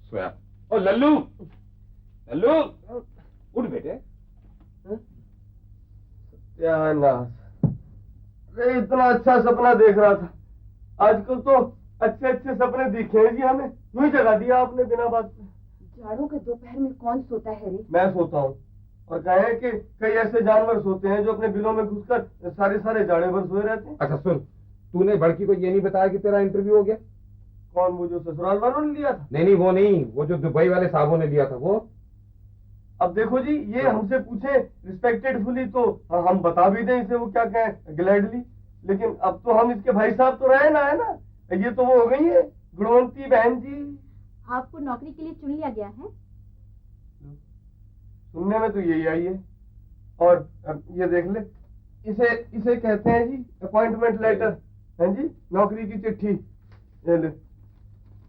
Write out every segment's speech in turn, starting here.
सोया। ओ लल्लू, लल्लू उठ बेटे। सत्यानाश, अरे इतना अच्छा सपना देख रहा था, आजकल तो अच्छे अच्छे सपने दिखे हैं जी हमें। यूं ही जगा दिया आपने बिना बात में। जाड़ों के दोपहर में कौन सोता है रे? मैं सोता हूँ, और कहे कि कई ऐसे जानवर सोते हैं जो अपने बिलों में घुसकर सारे सारे जाड़े भर सोए रहते हैं। अच्छा सुन, तूने बड़की को ये नहीं बताया कि तेरा इंटरव्यू हो गया? कौन, वो जो ससुराल वालों ने लिया था? नहीं वो नहीं, वो जो दुबई वाले साहबों ने लिया था वो। अब देखो जी, ये हमसे पूछे रिस्पेक्टेडफुली तो हम बता भी दें इसे, वो क्या कहें ग्लैडली, लेकिन अब तो हम इसके भाई साहब तो रहे ना, है ना। ये तो वो हो गई है गुणवंती बहन जी। आपको नौकरी के लिए चुन लिया गया है? सुनने में तो यही आई है, और ये देख ले, इसे इसे कहते हैं जी अपॉइंटमेंट लेटर, है जी, नौकरी की चिट्ठी। ये ले,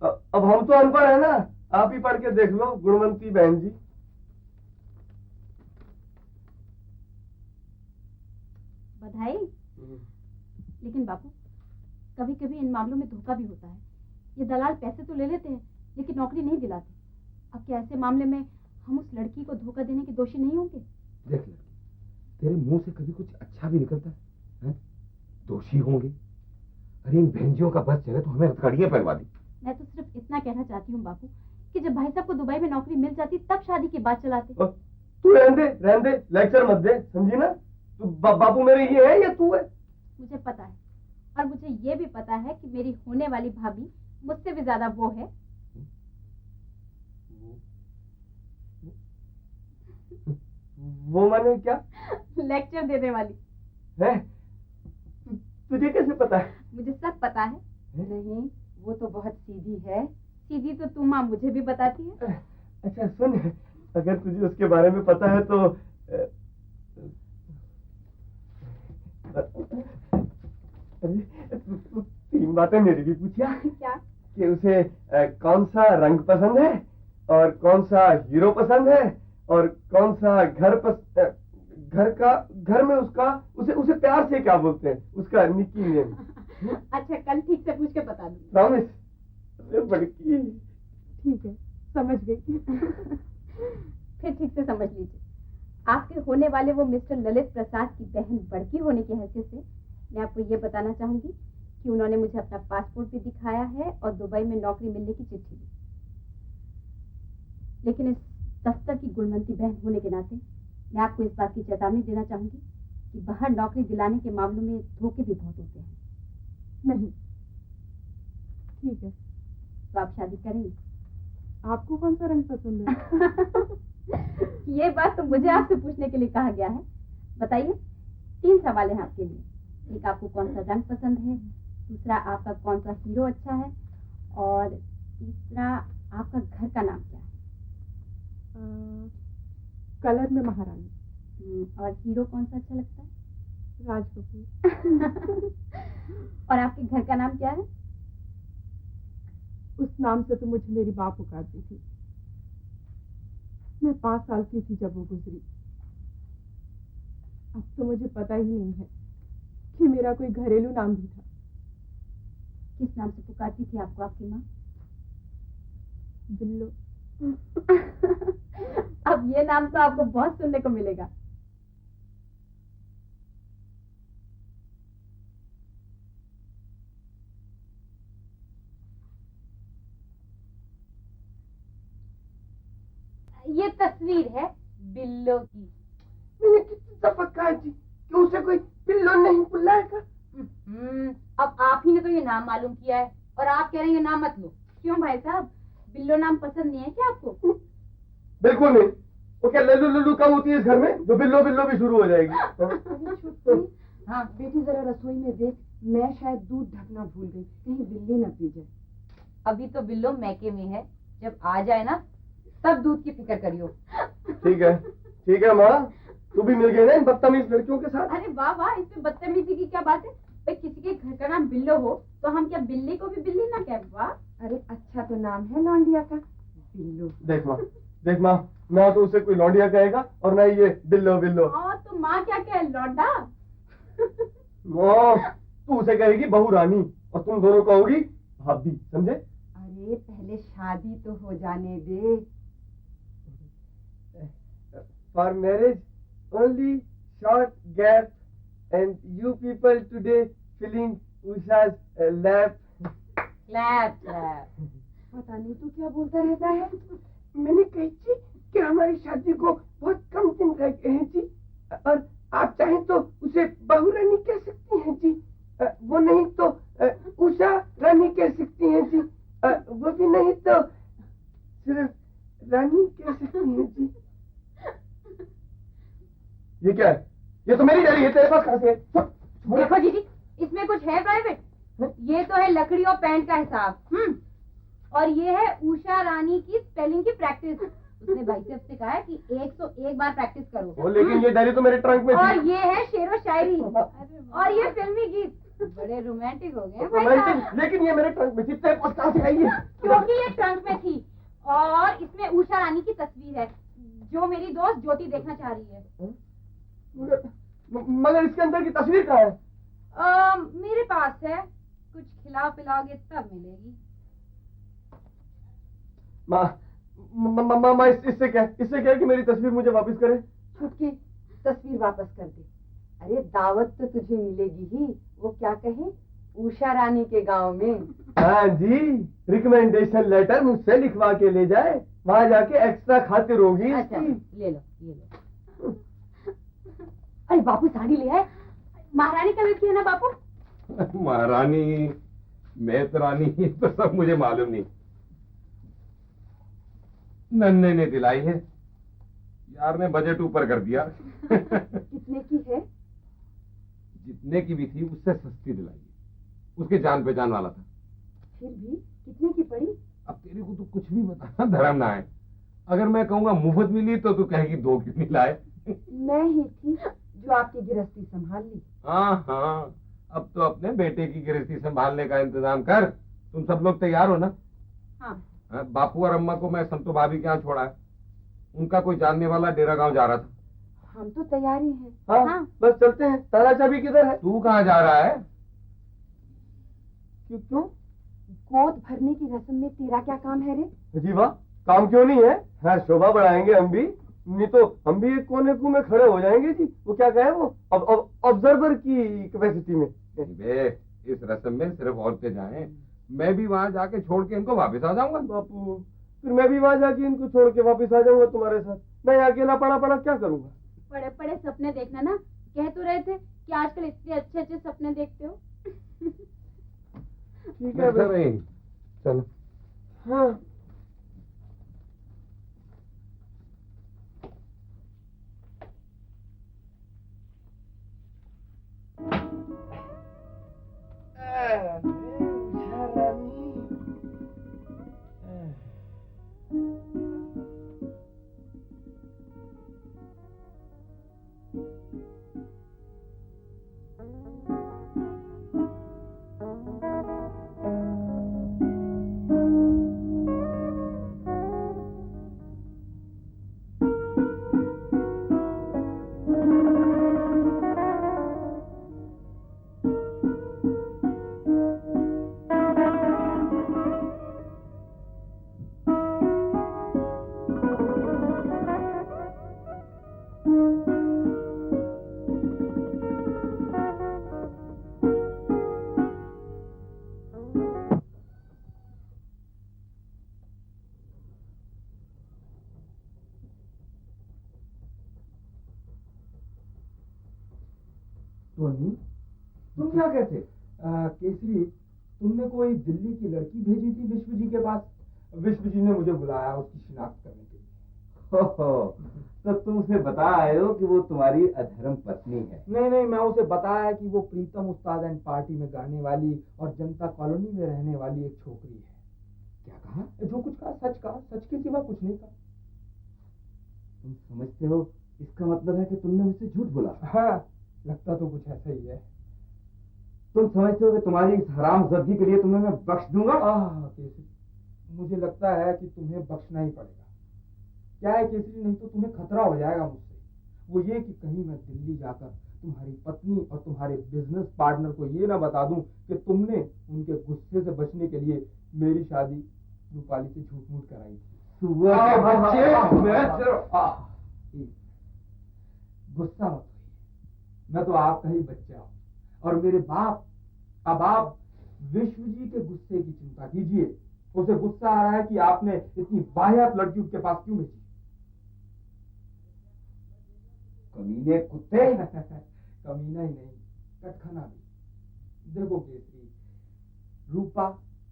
अब हम तो अनपढ़ है ना, आप ही पढ़ के देख लो गुणवंती बहन जी। बधाई। लेकिन बापू, कभी कभी इन मामलों में धोखा भी होता है। ये दलाल पैसे तो ले लेते हैं लेकिन नौकरी नहीं दिलाते। अब क्या ऐसे मामले में हम उस लड़की को धोखा देने के दोषी नहीं होंगे? देख लड़की, तेरे मुंह से कभी कुछ अच्छा भी निकलता है? दोषी होंगे? अरे इन बहनजियों का बस चले तो हमें हथकड़ियां पहनवा दी। मैं तो सिर्फ इतना कहना चाहती हूँ बापू कि जब भाई साहब को दुबई में नौकरी मिल जाती तब शादी की बात चलाते। तू रहने दे, लेक्चर मत दे, समझी ना। तू बापू मेरे ये है या तू है? मुझे पता है, और मुझे ये भी पता है कि मेरी होने वाली भाभी मुझसे भी ज्यादा वो है। वो माने क्या? लेक्चर देने वाली है? तुझे कैसे पता है? मुझे सब पता है। नहीं, वो तो बहुत सीधी है। सीधी तो तुम माँ मुझे भी बताती है। अच्छा सुन, अगर तुझे उसके बारे में पता है तो तीन बातें मेरी भी पूछिया। क्या? कि उसे कौन सा रंग पसंद है, और कौन सा हीरो पसंद है, और कौन सा घर में उसका उसे प्यार से क्या बोलते हैं, उसका निकी नेम। अच्छा, कल ठीक से पूछ के बता दूँ। प्रॉमिस? अरे बड़की, ठीक है, समझ गई। फिर ठीक से समझ लीजिए, आपके होने वाले वो मिस्टर ललित प्रसाद की बहन बड़की होने की हैसियत से मैं आपको ये बताना चाहूंगी कि उन्होंने मुझे अपना पासपोर्ट भी दिखाया है और दुबई में नौकरी मिलने की चिट्ठी भी। लेकिन इस दफ्तर की गुणवंती बहन होने के नाते मैं आपको इस बात की चेतावनी देना चाहूंगी कि बाहर नौकरी दिलाने के मामलों में धोखे भी बहुत होते हैं। नहीं, ठीक है, तो आप शादी करेंगे? आपको कौन सा रंग पसंद है? ये बात तो मुझे आपसे पूछने के लिए कहा गया है। बताइए, 3 सवाल हैं आपके लिए। एक, आपको कौन सा रंग पसंद है, दूसरा आपका कौन सा हीरो अच्छा है, और तीसरा आपका घर का नाम क्या है? कलर में महारानी। और हीरो कौन सा अच्छा लगता है? राज कपूर। और आपके घर का नाम क्या है? उस नाम से तो मुझे मेरी माँ पुकारती थी। मैं 5 साल की थी जब वो गुजरी। अब तो मुझे पता ही नहीं है कि मेरा कोई घरेलू नाम भी था। किस नाम से पुकारती थी आपको आपकी माँ? बिल्लो। अब ये नाम तो आपको बहुत सुनने को मिलेगा। ये तस्वीर है बिल्लो की। मैंने कितनी दफा कहा जी कि उसे कोई बिल्लो नहीं बुलाएगा। अब आप ही ने तो ये नाम मालूम किया है और आप कह रहे हैं ये नाम मत लो। क्यों भाई साहब, बिल्लो नाम पसंद नहीं है क्या आपको? बिल्कुल नहीं। वो क्या लल्लू लल्लू कब होती है इस घर में जो बिल्लो बिल्लो भी शुरू हो जाएगी? हाँ बेटी, जरा रसोई में देख, मैं शायद दूध ढकना भूल गई, कहीं बिल्ली न पी जाए। अभी तो बिल्लो मैके में है, जब आ जाए ना तब दूध की फिक्र करियो। ठीक है माँ, तू भी मिल गई ना इन बदतमीज लड़कियों के साथ। अरे वाह वाह, इसमें बदतमीजी की क्या बात है? भाई किसी के घर का नाम बिल्लो हो तो हम क्या बिल्ली को भी बिल्ली ना कहें? वाह, अरे अच्छा तो नाम है लौंडिया का, बिल्लो। देख माँ, ना तो उसे कोई लौंडिया कहेगा और ना ये बिल्लो बिल्लो। तो माँ क्या कहे, लौंडा? तू उसे कहेगी बहू रानी और तुम दोनों कहोगी भाभी, समझे? अरे अरे पहले शादी तो हो जाने दे। For marriage, only short gap, and you people today filling Usha's lap. Clap clap. पता नहीं तू क्या बोलता रहता है। मैंने कही थी कि हमारी शादी को बहुत कम दिन रह गए हैं जी, और आप चाहें तो उसे बहू रानी कह सकती हैं जी, वो नहीं तो उषा रानी कह सकती हैं जी, वो भी नहीं तो सिर्फ रानी कह सकती हैं जी। ये क्या है? ये तो मेरी डायरी है, तेरे पास कहाँ से है? देखो दीदी, इसमें कुछ है प्राइवेट? ये तो है लकड़ी और पैंट का हिसाब। और ये है उषा रानी की स्पेलिंग की प्रैक्टिस। उसने भाई साहब से कहा है कि 101 बार प्रैक्टिस करो। लेकिन ये डायरी तो मेरे ट्रंक में थी। और ये है शेर व शायरी और ये फिल्मी गीत। बड़े रोमांटिक हो गए भाई साहब। लेकिन ये मेरे ट्रंक में थी, तेरे पास कहाँ से आई है? क्योंकि ये ट्रंक में थी और इसमें उषा रानी की तस्वीर है जो मेरी दोस्त ज्योति देखना चाह रही है। मगर इसके अंदर की तस्वीर कहाँ है? मेरे पास है, कुछ खिलाओ पिलाओगे तब मिलेगी। माँ इससे क्या कि मेरी तस्वीर मुझे वापस करे। छुटकी तस्वीर वापस कर दे। अरे दावत तो तुझे मिलेगी ही। वो क्या कहे, उषा रानी के गांव में। हाँ जी, रिकमेंडेशन लेटर मुझसे लिखवा के ले जाए, वहाँ जाके एक्स्ट्रा खातिर होगी। अच्छा, ले लो। अरे बापू साड़ी ले आए। महारानी का वेट किया ना बापू? महारानी मेहतरानी तो सब मुझे मालूम नहीं, नन्हे ने दिलाई है, यार ने बजट ऊपर कर दिया। कितने की है? जितने की भी थी उससे सस्ती दिलाई है, उसके जान पहचान वाला था। फिर भी कितने की पड़ी? अब तेरे को तो कुछ भी बताना धर्म ना है। अगर मैं कहूँगा मुफ्त मिली तो तू कहेगी दो क्यों नहीं लाए। मैं ही थी जो आपकी गृहस्थी संभाल ली। हाँ, अब तो अपने बेटे की गृहस्थी संभालने का इंतजाम कर। तुम सब लोग तैयार हो ना? हाँ। बापू और अम्मा को मैं संतो भाभी के यहाँ छोड़ा है, उनका कोई जानने वाला डेरा गांव जा रहा था। हम तो तैयार ही हैं। हाँ, बस चलते हैं। ताला चाबी किधर है? तू कहाँ जा रहा है? क्यों? गोद भरने की रस्म में तेरा क्या काम है रे? जी वाह, काम क्यों नहीं है? हाँ, शोभा बढ़ाएंगे हम भी, नहीं तो हम भी एक कोने में खड़े हो जाएंगे जी। वो क्या कहे, वो अब ऑब्जर्वर की कैपेसिटी में। बे, इस रस्म में सिर्फ औरतें जाएं, मैं भी वहाँ जाके छोड़ के इनको वापस आ जाऊंगा। बापू, फिर मैं भी वहाँ जाके इनको छोड़ के वापस आ जाऊंगा तुम्हारे साथ। मैं अकेला पड़ा क्या करूंगा? बड़े बड़े सपने देखना ना, कह तो रहे थे कि आजकल इतने अच्छे अच्छे सपने देखते हो। ठीक है भाई, चलो। हाँ। टोनी, तुम क्या कहते? केसरी, तुमने कोई दिल्ली की लड़की भेजी थी विश्व जी के पास? विश्व जी ने मुझे बुलाया उसकी शिनाख्त करने के लिए। तो तुम उसे बता आए हो कि वो तुम्हारी अधर्म पत्नी है? नहीं, मैं उसे बताया कि वो प्रीतम उस्ताद एंड पार्टी में गाने वाली और जनता कॉलोनी में रहने वाली एक छोकरी है। क्या कहा? जो कुछ कहा सच के सिवा कुछ नहीं कहा। तुम समझते हो इसका मतलब है कि तुमने मुझसे झूठ बोला? हाँ, लगता तो कुछ ऐसा ही है। तुम समझते हो कि तुम्हारी इस हरामजादगी के लिए तुम्हें मैं बख्श दूंगा? केसरी, मुझे लगता है कि तुम्हें बख्शना ही पड़ेगा। क्या है केसरी, नहीं तो तुम्हें खतरा हो जाएगा मुझसे। वो ये कि कहीं मैं दिल्ली जाकर तुम्हारी पत्नी और तुम्हारे बिजनेस पार्टनर को ये ना बता दूं कि तुमने उनके गुस्से से बचने के लिए मेरी शादी रूपाली से झूठ मूठ कराई थी। सुअर के बच्चे, गुस्सा मत होइए, मैं तो आपका ही बच्चा हूँ और मेरे बाप। अब आप विश्व जी के गुस्से की चिंता कीजिए। उसे गुस्सा आ रहा है कि आपने इतनी वाहियात लड़की उसके पास क्यों भेजी। कमीने कुत्ते। कमीना ही नहीं, कटखना भी। देखो केसरी, रूपा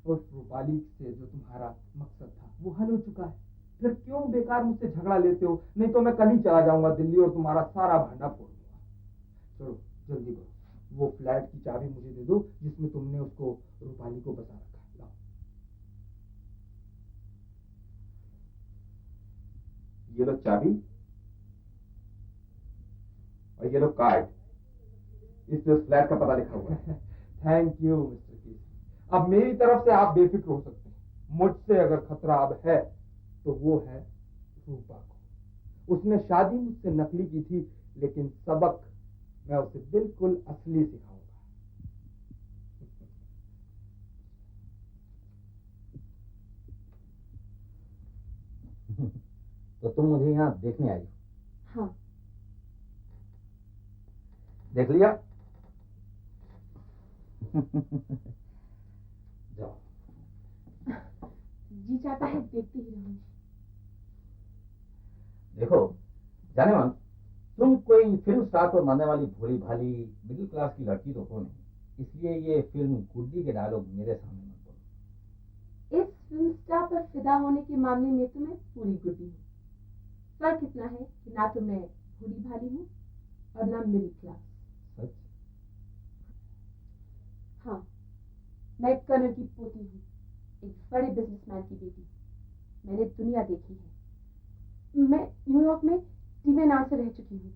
और रूपाली से जो तुम्हारा मकसद था वो हल हो चुका है। फिर क्यों बेकार मुझसे झगड़ा लेते हो? नहीं तो मैं कल ही चला जाऊंगा दिल्ली और तुम्हारा सारा भांडा फोड़ दूंगा। चलो जल्दी करो, वो फ्लैट की चाबी मुझे दे दो जिसमें तुमने उसको रूपाली को बचा रखा है। लाओ। ये लो चाबी और ये लो कार्ड, इस पे उस फ्लैट का पता लिखा हुआ है। Thank you mister Kesari. अब मेरी तरफ से आप बेफिक्र हो सकते हैं। मुझसे अगर खतरा अब है तो वो है रूपा को। उसने शादी मुझसे नकली की थी, लेकिन सबक मैं उसे बिल्कुल असली सिखाऊंगा। तो तुम मुझे यहाँ देखने आई हो? हाँ। देख लिया? जाओ। जी चाहता है देखते ही रहूंगी। देखो जाने मन, तुम कोई फिल्म स्टार पर मरने वाली भोली भाली मिडिल क्लास की लड़की तो हो नहीं, इसलिए ये फिल्म गुड्डी के डायलॉग मेरे सामने मत बोलो। इस फिल्म स्टार पर फिदा होने के मामले में तो मैं पूरी गुड्डी हूँ। फर्क इतना है कि ना तो मैं भोली भाली हूँ और ना मिडिल क्लास। सच? हाँ, मैं एक कर्नल की पोती हूँ, एक बड़े बिजनेसमैन की बेटी। मैंने दुनिया देखी है। मैं न्यूयॉर्क में टीवी अनाउंसर रह चुकी हूँ।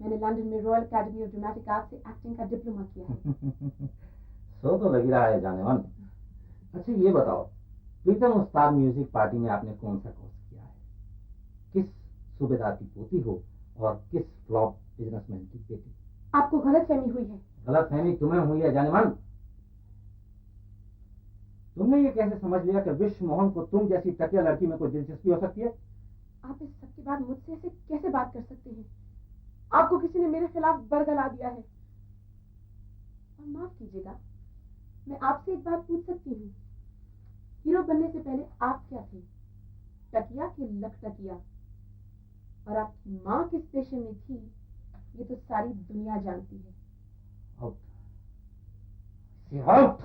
मैंने लंदन में royal academy of dramatic art से एक्टिंग का डिप्लोमा किया है। सो तो लग रहा है जाने मन। अच्छा ये बताओ, प्रीतम स्टार म्यूजिक पार्टी में आपने कौन सा कोर्स किया है? किस सूबेदार की पोती हो और किस फ्लॉप बिजनेसमैन की बेटी? आपको गलतफहमी हुई है। गलतफहमी तुम्हें हुई है जाने मन। तुमने ये कैसे समझ लिया कि विश्व मोहन को तुम जैसी टकिया लड़की में कोई दिलचस्पी हो सकती है? आप इस सब के बाद मुझसे ऐसे कैसे बात कर सकते हैं? आपको किसी ने मेरे खिलाफ बरगला दिया है। और माफ कीजिएगा, मैं आपसे एक बात पूछ सकती हूँ? हीरो बनने से पहले आप क्या थे? टकिया कि लखटकिया? और आपकी माँ किस पेशे में थी ये तो सारी दुनिया जानती है। Out. Out.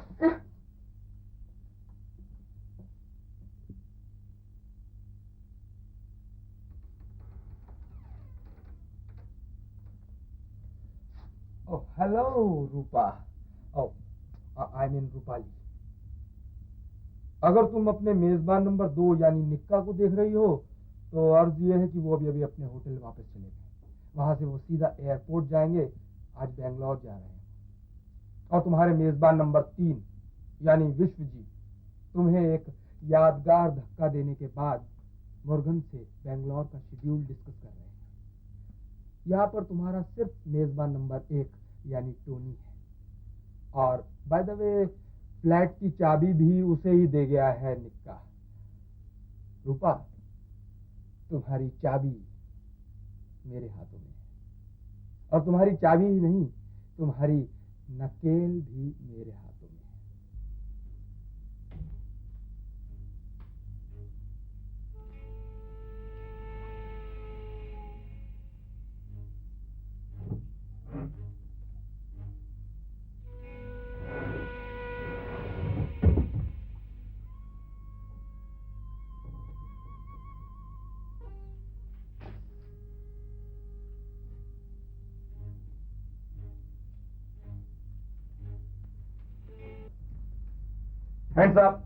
Oh hello Rupa. Oh I mean Rupali. अगर तुम अपने मेजबान नंबर 2 यानी निक्का को देख रही हो तो अर्ज ये है कि वो अभी अभी अपने होटल वापस चले गए। वहां से वो सीधा एयरपोर्ट जाएंगे। आज बेंगलोर जा रहे हैं। और तुम्हारे मेजबान नंबर 3 यानी विश्व जी तुम्हें एक यादगार धक्का देने के बाद मुर्गन से बेंगलोर का शेड्यूल डिस्कस कर रहे हैं। यहाँ पर तुम्हारा सिर्फ मेजबान नंबर 1 यानी टोनी है। और बाय द वे फ्लैट की चाबी भी उसे ही दे गया है निक्का। रूपा, तुम्हारी चाबी मेरे हाथों में है। और तुम्हारी चाबी ही नहीं, तुम्हारी नकेल भी मेरे हाथों में है। Hands up.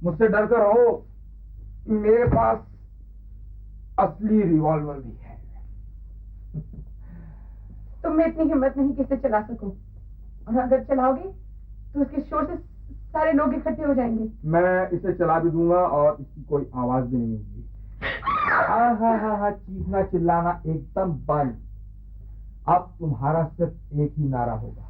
मुझसे डर कर रहो, मेरे पास असली रिवॉल्वर भी है। तो मैं इतनी हिम्मत नहीं किससे चला सकूं, और अगर चलाओगे तो उसके शोर से सारे लोग इकट्ठे हो जाएंगे। मैं इसे चला भी दूंगा और इसकी कोई आवाज भी नहीं होगी। हाँ, चीखना चिल्लाना एकदम बंद। अब तुम्हारा सिर्फ एक ही नारा होगा,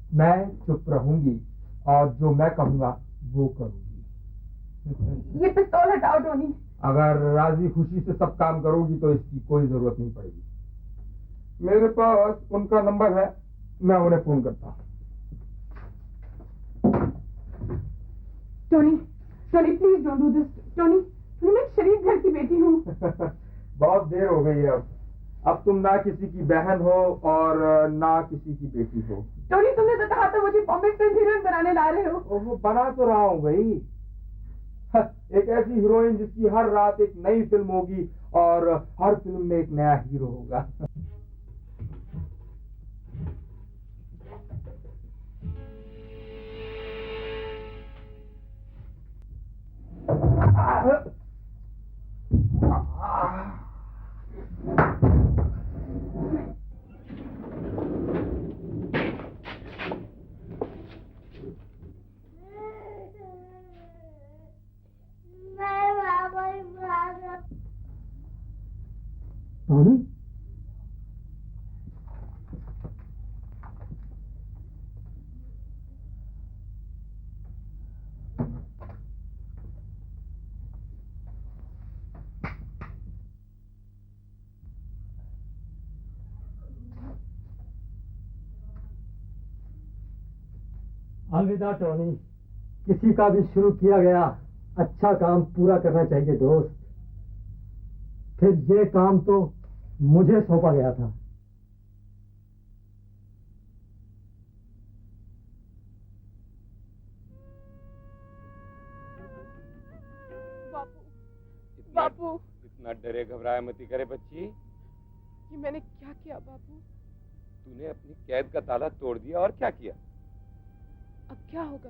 मैं चुप रहूंगी और जो मैं कहूंगा वो करूंगी। ये पिस्तौल हटाओ टोनी। अगर राजी खुशी से सब काम करोगी तो इसकी कोई जरूरत नहीं पड़ेगी। मेरे पास उनका नंबर है, मैं उन्हें फोन करता हूँ। Tony, Tony please don't do this. Tony, मैं शरीफ घर की बेटी हूँ। बहुत देर हो गई है अब तुम ना किसी की बहन हो और ना किसी की बेटी हो। टोनी, तुमने तो कहा था मुझे बॉम्बे फिल्म हीरोइन बनाने ला रहे हो। वो बना तो रहा हूँ भाई। एक ऐसी हीरोइन जिसकी हर रात एक नई फिल्म होगी और हर फिल्म में एक नया हीरो होगा। टोनी, अलविदा टोनी। किसी का भी शुरू किया गया अच्छा काम पूरा करना चाहिए दोस्त। फिर ये काम तो मुझे सौंपा गया था। बापू, इतना डरे घबराए मती करे बच्ची। ये मैंने क्या किया बापू? तूने अपनी कैद का ताला तोड़ दिया और क्या किया? अब क्या होगा?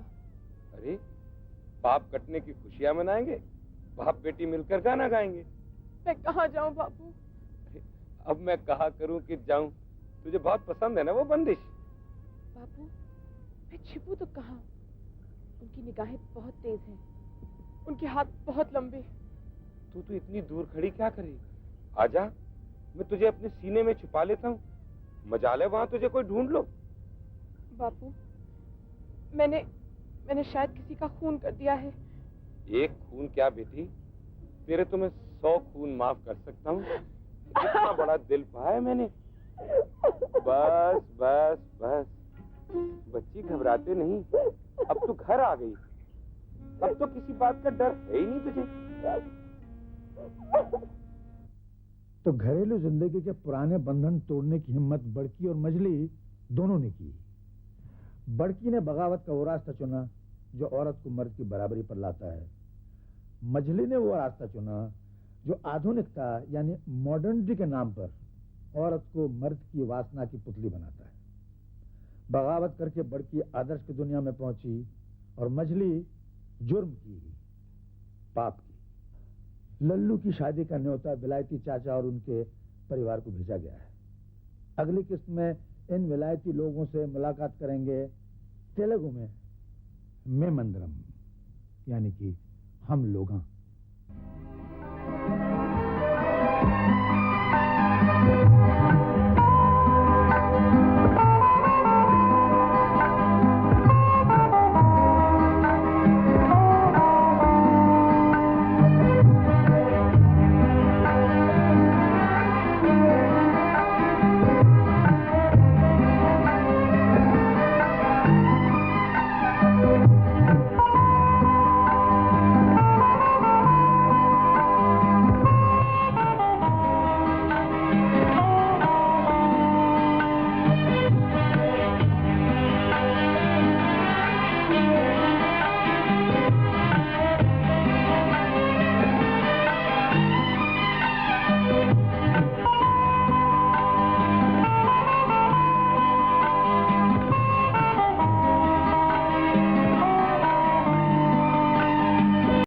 अरे बाप कटने की खुशियां मनाएंगे, बाप बेटी मिलकर गाना गाएंगे। मैं कहाँ जाऊँ बापू? अब मैं कहा करूं कि जाऊं? तुझे बहुत पसंद है ना वो बंदिश। बापू, मैं छिपू तो कहाँ? उनकी निगाहें बहुत तेज हैं, उनके हाथ बहुत लंबे। तू इतनी दूर खड़ी क्या करी? आजा, मैं तुझे अपने सीने में छुपा लेता हूँ। मजाल है वहां तुझे कोई ढूंढ लो। बापू, मैंने शायद किसी का खून कर दिया है। एक खून क्या बेटी, तेरे तो मैं 100 खून माफ कर सकता हूँ। इतना बड़ा दिल पाया मैंने। बस बस बस बच्ची, घबराते नहीं। अब तू घर आ गई, अब तो किसी बात का डर है ही नहीं तुझे। तो घरेलू जिंदगी के पुराने बंधन तोड़ने की हिम्मत बड़की और मजली दोनों ने की। बड़की ने बगावत का वो रास्ता चुना जो औरत को मर्द की बराबरी पर लाता है। मजली ने वो रास्ता चुना जो आधुनिकता यानी मॉडर्निटी के नाम पर औरत को मर्द की वासना की पुतली बनाता है। बगावत करके बड़की आदर्श की दुनिया में पहुंची और मजली जुर्म की, पाप की। लल्लू की शादी का न्योता विलायती चाचा और उनके परिवार को भेजा गया है। अगली किस्त में इन विलायती लोगों से मुलाकात करेंगे तेलुगु में मेमंदरम, यानी कि हम लोग।